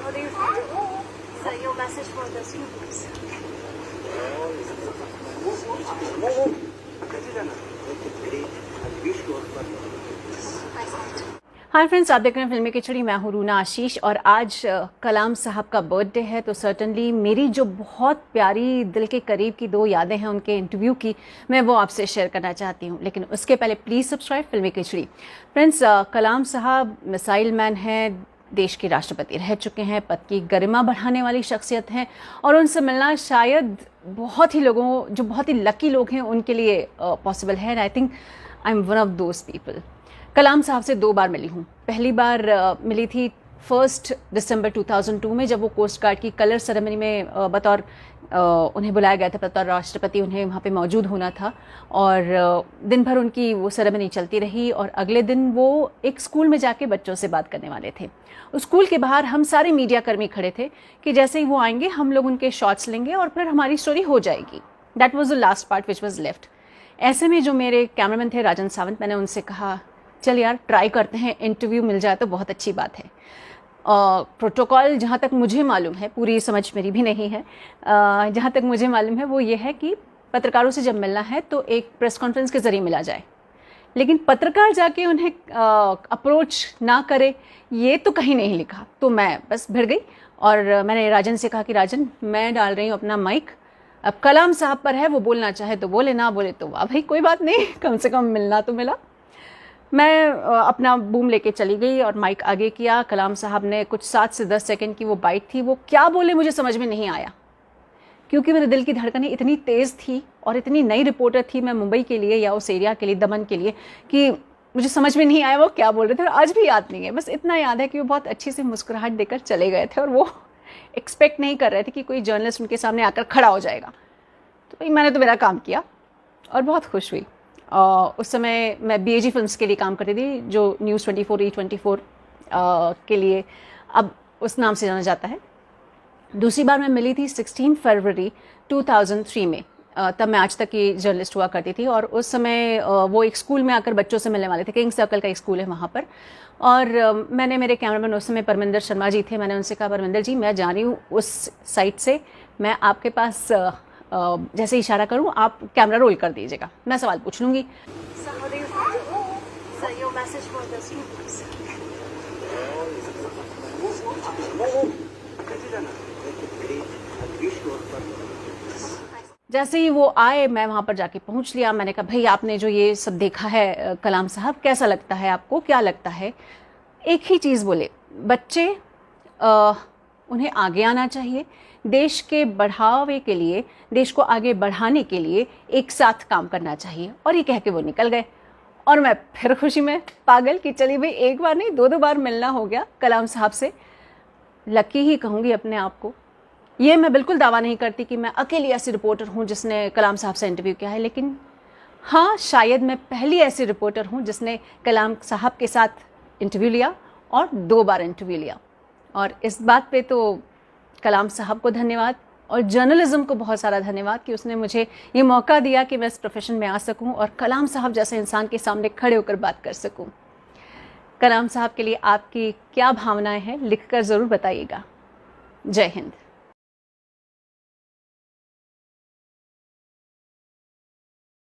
what do you think? So your message for the students? Hi friends, आप देख रहे हैं फिल्मी खिचड़ी। मैं हूं रूना आशीष और आज कलाम साहब का बर्थडे है, तो सर्टनली मेरी जो बहुत प्यारी दिल के करीब की दो यादें हैं उनके इंटरव्यू की, मैं वो आपसे शेयर करना चाहती हूं। लेकिन उसके पहले प्लीज़ सब्सक्राइब फिल्मी खिचड़ी। फ्रेंड्स, कलाम साहब मिसाइल मैन हैं, देश के राष्ट्रपति रह चुके हैं, पद की गरिमा बढ़ाने वाली शख्सियत हैं और उनसे मिलना शायद बहुत ही लोगों, जो बहुत ही लकी लोग हैं, उनके लिए पॉसिबल है। And I think I am one of those people. Kalam साहब से 2 बार मिली हूँ। पहली बार मिली थी 1 दिसंबर 2002 में, जब वो कोस्ट गार्ड की कलर सेरेमनी में बतौर उन्हें बुलाया गया था, बतौर राष्ट्रपति उन्हें वहाँ पे मौजूद होना था। और दिन भर उनकी वो सेरेमनी चलती रही और अगले दिन वो एक स्कूल में जाके बच्चों से बात करने वाले थे। उस स्कूल के बाहर हम सारे मीडिया कर्मी खड़े थे कि जैसे ही वो आएंगे हम लोग उनके शॉट्स लेंगे और फिर हमारी स्टोरी हो जाएगी। That was the last part which was left. ऐसे में जो मेरे कैमरामैन थे राजन सावंत, मैंने उनसे कहा चल यार ट्राई करते हैं, इंटरव्यू मिल जाए तो बहुत अच्छी बात है। प्रोटोकॉल जहाँ तक मुझे मालूम है, पूरी समझ मेरी भी नहीं है, जहाँ तक मुझे मालूम है वो ये है कि पत्रकारों से जब मिलना है तो एक प्रेस कॉन्फ्रेंस के ज़रिए मिला जाए, लेकिन पत्रकार जाके उन्हें अप्रोच ना करे ये तो कहीं नहीं लिखा। तो मैं बस भिड़ गई और मैंने राजन से कहा कि राजन, मैं डाल रही हूँ अपना माइक, अब कलाम साहब पर है, वो बोलना चाहे तो बोले, ना बोले तो वाह भाई कोई बात नहीं, कम से कम मिलना तो मिला। मैं अपना बूम लेके चली गई और माइक आगे किया। कलाम साहब ने कुछ 7 से 10 सेकंड की वो बाइट थी, वो क्या बोले मुझे समझ में नहीं आया, क्योंकि मेरे दिल की धड़कनें इतनी तेज़ थी और इतनी नई रिपोर्टर थी मैं मुंबई के लिए या उस एरिया के लिए, दमन के लिए, कि मुझे समझ में नहीं आया वो क्या बोल रहे थे। और आज भी याद नहीं है, बस इतना याद है कि वो बहुत अच्छी से मुस्कुराहट देकर चले गए थे और वो एक्सपेक्ट नहीं कर रहे थे कि कोई जर्नलिस्ट उनके सामने आकर खड़ा हो जाएगा। तो भाई मैंने तो मेरा काम किया और बहुत खुश हुई। उस समय मैं BAG फिल्म्स के लिए काम करती थी, जो न्यूज़ 24 E24 के लिए अब उस नाम से जाना जाता है। दूसरी बार मैं मिली थी 16 फरवरी 2003 में। तब मैं आज तक की जर्नलिस्ट हुआ करती थी और उस समय वो एक स्कूल में आकर बच्चों से मिलने वाले थे। किंग सर्कल का एक स्कूल है वहाँ पर। और मैंने, मेरे कैमरामैन उस समय परमिंदर शर्मा जी थे, मैंने उनसे कहा परमिंदर जी मैं जा रही हूँ उस साइड से, मैं आपके पास जैसे इशारा करूं आप कैमरा रोल कर दीजिएगा, मैं सवाल पूछ लूंगी। So what do you think? So your message for the students? जैसे ही वो आए मैं वहाँ पर जाके पहुँच लिया। मैंने कहा भाई आपने जो ये सब देखा है कलाम साहब, कैसा लगता है आपको, क्या लगता है? एक ही चीज़ बोले, बच्चे उन्हें आगे आना चाहिए, देश के बढ़ावे के लिए, देश को आगे बढ़ाने के लिए एक साथ काम करना चाहिए। और ये कह के वो निकल गए और मैं फिर खुशी में पागल कि चलिए भाई एक बार नहीं 2 बार मिलना हो गया कलाम साहब से। लकी ही कहूँगी अपने आप को। ये मैं बिल्कुल दावा नहीं करती कि मैं अकेली ऐसी रिपोर्टर हूँ जिसने कलाम साहब से इंटरव्यू किया है, लेकिन हाँ शायद मैं पहली ऐसी रिपोर्टर हूँ जिसने कलाम साहब के साथ इंटरव्यू लिया और 2 बार इंटरव्यू लिया। और इस बात पे तो कलाम साहब को धन्यवाद और जर्नलिज्म को बहुत सारा धन्यवाद कि उसने मुझे ये मौका दिया कि मैं इस प्रोफेशन में आ सकूं और कलाम साहब जैसे इंसान के सामने खड़े होकर बात कर सकूं। कलाम साहब के लिए आपकी क्या भावनाएं हैं, लिखकर ज़रूर बताइएगा। जय हिंद।